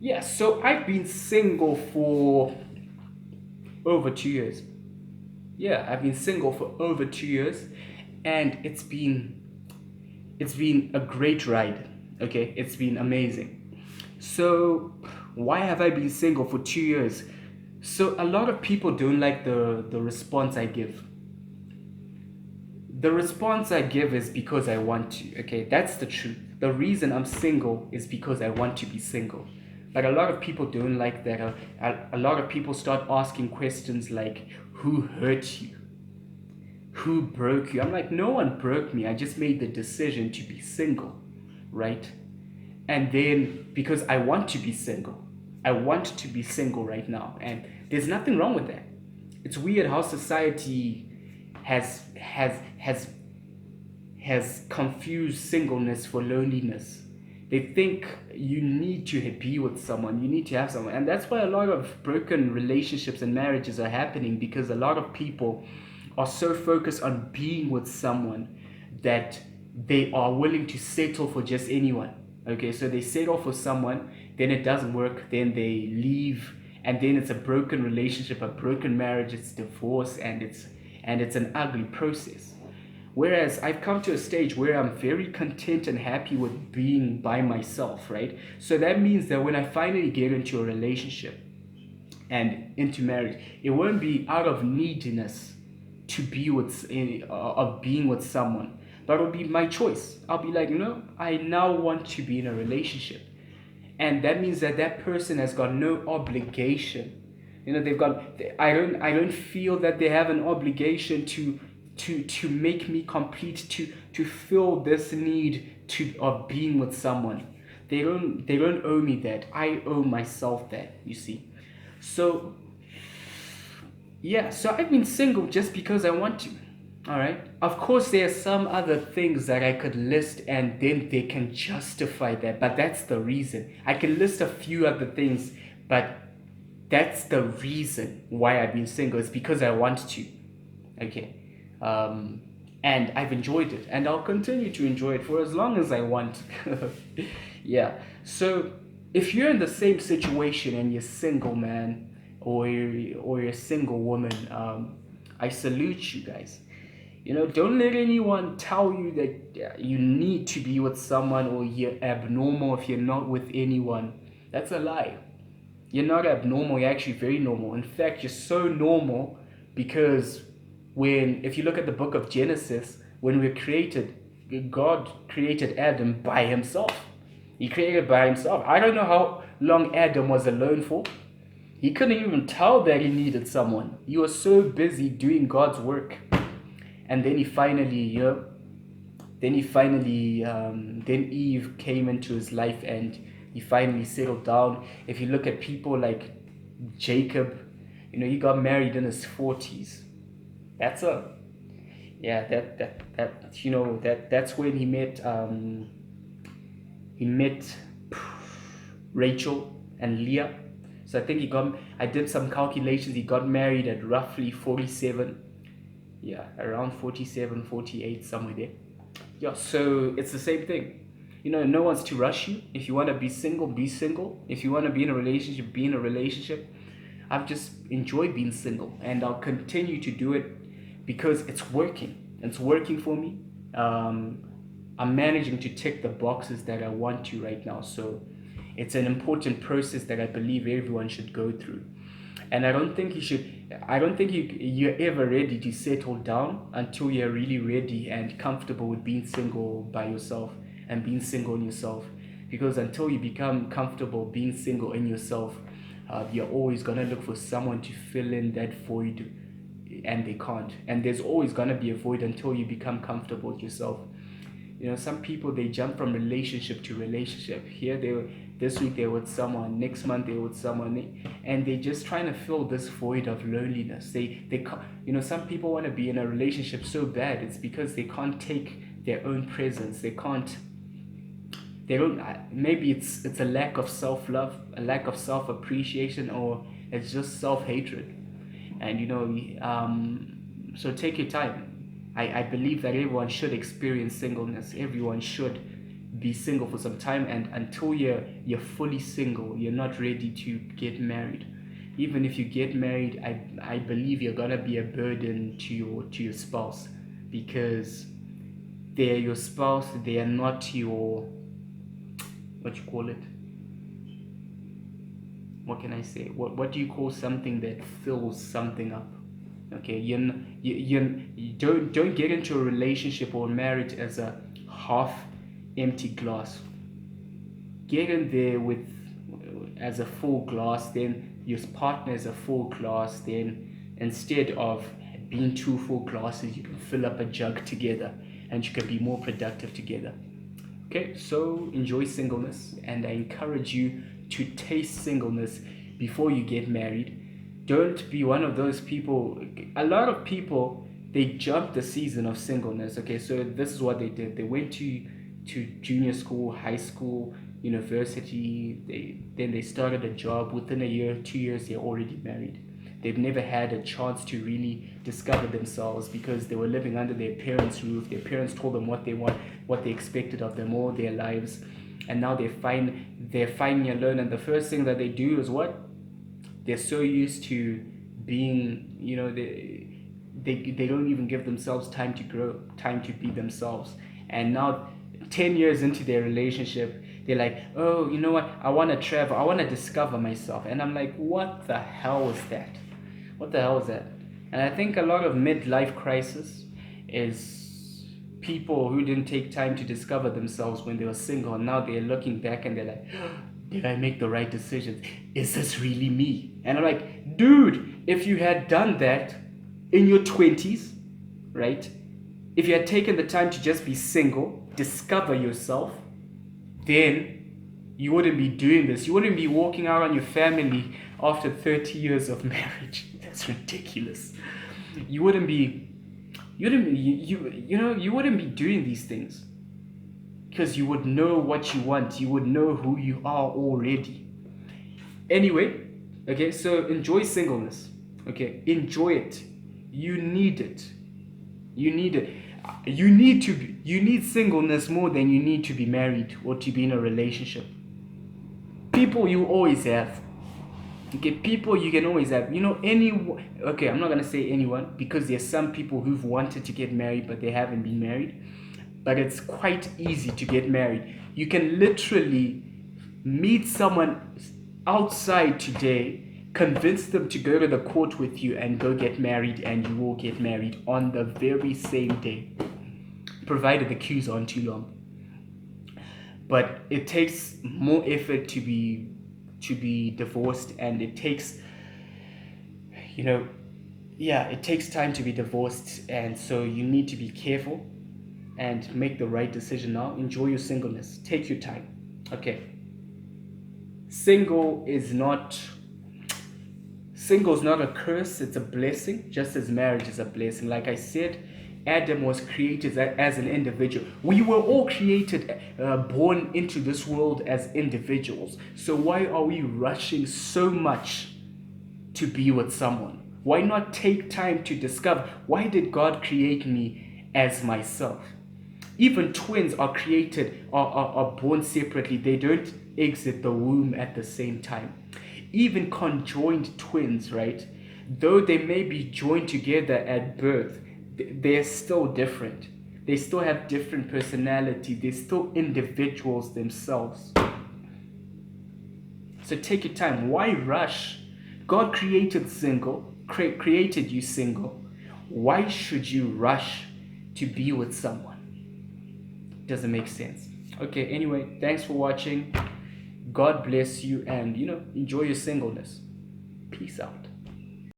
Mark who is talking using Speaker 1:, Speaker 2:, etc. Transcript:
Speaker 1: Yeah, so I've been single for over 2 years. Yeah, I've been single for over 2 years, and it's been a great ride. Okay, it's been amazing. So, why have I been single for 2 years? So a lot of people don't like the response I give. The response I give is because I want to. Okay, that's the truth. The reason I'm single is because I want to be single. But a lot of people don't like that. A lot of people start asking questions like, who hurt you? Who broke you? I'm like, no one broke me. I just made the decision to be single, right? And then because I want to be single, I want to be single right now. And there's nothing wrong with that. It's weird how society has confused singleness for loneliness. They think you need to be with someone, you need to have someone. And that's why a lot of broken relationships and marriages are happening, because a lot of people are so focused on being with someone that they are willing to settle for just anyone. Okay, so they settle for someone, then it doesn't work, then they leave, and then it's a broken relationship, a broken marriage, it's divorce, and it's an ugly process. Whereas I've come to a stage where I'm very content and happy with being by myself, right? So that means that when I finally get into a relationship and into marriage, it won't be out of neediness to be with of being with someone, but it'll be my choice. I'll be like, I now want to be in a relationship, and that means that that person has got no obligation. They've got. I don't feel that they have an obligation to make me complete, to fill this need to of being with someone. They don't owe me that. I owe myself that, you see. So yeah, so I've been single just because I want to. All right. Of course, there are some other things that I could list, and then they can justify that, but that's the reason. I can list a few other things, but that's the reason why I've been single. It's because I want to. Okay. Um, and I've enjoyed it, and I'll continue to enjoy it for as long as I want. Yeah. So if you're in the same situation and you're single, man, or you're a single woman, I salute you guys. Don't let anyone tell you that you need to be with someone, or you're abnormal if you're not with anyone. That's a lie. You're not abnormal, you're actually very normal. In fact, you're so normal because if you look at the book of Genesis, when we're created, God created Adam by himself. He created by himself. I don't know how long Adam was alone for. He couldn't even tell that he needed someone. He was so busy doing God's work. And then then Eve came into his life, and he finally settled down. If you look at people like Jacob, he got married in his 40s. That's a Yeah, that's when he met Rachel and Leah. So I did some calculations. He got married at roughly 47. Yeah, around 47, 48, somewhere there. Yeah, so it's the same thing. No one's to rush you. If you want to be single, be single. If you want to be in a relationship, be in a relationship. I've just enjoyed being single, and I'll continue to do it because it's working. It's working for me. Um, I'm managing to tick the boxes that I want to right now. So it's an important process that I believe everyone should go through. And I don't think you're ever ready to settle down until you're really ready and comfortable with being single by yourself and being single in yourself. Because until you become comfortable being single in yourself, you're always gonna look for someone to fill in that void, and they can't. And there's always gonna be a void until you become comfortable with yourself. Some people, they jump from relationship to relationship. This week they're with someone, next month they're with someone, and they're just trying to fill this void of loneliness. Some people want to be in a relationship so bad, it's because they can't take their own presence. They don't Maybe it's a lack of self-love, a lack of self-appreciation, or it's just self-hatred. And so take your time. I believe that everyone should experience singleness. Everyone should be single for some time, and until you're fully single, you're not ready to get married. Even if you get married, I believe you're gonna be a burden to your spouse, because they're your spouse, they are not your, what you call it, what can I say, what do you call something that fills something up? Okay, you don't get into a relationship or marriage as a half empty glass. Get in there with as a full glass, then your partner is a full glass, then instead of being two full glasses, you can fill up a jug together, and you can be more productive together. Okay, so enjoy singleness, and I encourage you to taste singleness before you get married. Don't be one of those people. A lot of people, they jump the season of singleness. Okay, so this is what they did. They went to junior school, high school, university. They started a job. Within a year, 2 years, they're already married. They've never had a chance to really discover themselves, because they were living under their parents' roof. Their parents told them what they want, what they expected of them all their lives, and now they're finally alone. And the first thing that they do is what? They're so used to being, they don't even give themselves time to grow, time to be themselves. And now, 10 years into their relationship, they're like, oh, you know what? I want to travel. I want to discover myself. And I'm like, what the hell is that? What the hell is that? And I think a lot of midlife crisis is people who didn't take time to discover themselves when they were single, and now they're looking back and they're like, did I make the right decisions? Is this really me? And I'm like, dude, if you had done that in your 20s, right? If you had taken the time to just be single, discover yourself, then you wouldn't be doing this. You wouldn't be walking out on your family after 30 years of marriage. That's ridiculous. You wouldn't be you wouldn't be doing these things, because you would know what you want. You would know who you are already. Anyway, okay, so enjoy singleness. Okay, enjoy it. You need it. You need it. You need singleness more than you need to be married or to be in a relationship. People you always have. Okay, people you can always have. Okay, I'm not gonna say anyone, because there's some people who've wanted to get married but they haven't been married. But it's quite easy to get married. You can literally meet someone outside today, convince them to go to the court with you and go get married, and you will get married on the very same day, provided the queues aren't too long. But it takes more effort to be divorced, and it takes it takes time to be divorced, and so you need to be careful and make the right decision now. Enjoy your singleness. Take your time. Okay. Single is not a curse, it's a blessing, just as marriage is a blessing. Like I said, Adam was created as an individual. We were all created, born into this world as individuals. So why are we rushing so much to be with someone? Why not take time to discover, why did God create me as myself? Even twins are born separately. They don't exit the womb at the same time. Even conjoined twins, right? Though they may be joined together at birth, they're still different. They still have different personality. They're still individuals themselves. So take your time. Why rush? God created you single. Why should you rush to be with someone? Doesn't make sense. Okay, anyway, thanks for watching. God bless you, and enjoy your singleness. Peace out.